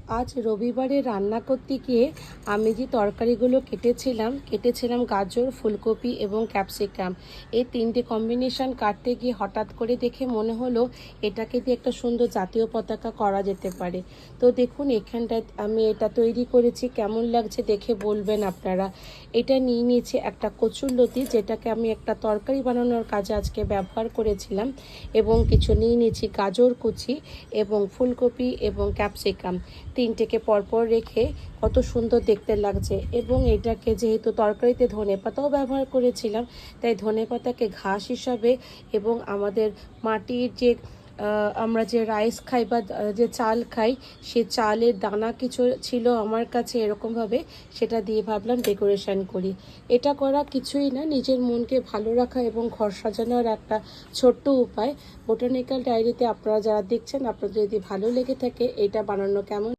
আজ রবিবারে রান্না করতে গিয়ে আমি যে তরকারিগুলো কেটেছিলাম গাজর, ফুলকপি এবং ক্যাপসিকাম। এই তিনটে কম্বিনেশন কাটতে গিয়ে হঠাৎ করে দেখে মনে হলো এটাকে দিয়ে একটা সুন্দর জাতীয় পতাকা করা যেতে পারে। তো দেখুন এখানটায় আমি এটা তৈরি করেছি, কেমন লাগছে দেখে বলবেন আপনারা। এটা নিয়ে নিয়েছি একটা কচুরলতি, যেটাকে আমি একটা তরকারি বানানোর কাজে আজকে ব্যবহার করেছিলাম, এবং কিছু নিয়ে নিয়েছি গাজর কুচি এবং ফুলকপি এবং ক্যাপসিকাম। তিনটেকে পরপর রেখে কত সুন্দর দেখতে লাগছে। এবং এটাকে যেহেতু তরকারিতে ধনেপাতাও ব্যবহার করেছিলাম, তাই ধনেপাতাকে ঘাস হিসাবে এবং আমাদের মাটির যে আমরা যে রাইস খাই বা যে চাল খাই, সে চালের দানা কিছু ছিল আমার কাছে, এরকমভাবে সেটা দিয়ে ভাবলাম ডেকোরেশন করি। এটা করা কিছুই না, নিজের মনকে ভালো রাখা এবং ঘর সাজানোর একটা ছোট্ট উপায়। বোটানিক্যাল ডায়েরিতে আপনারা যারা দেখছেন, আপনাদের যদি ভালো লেগে থাকে এটা বানানো কেমন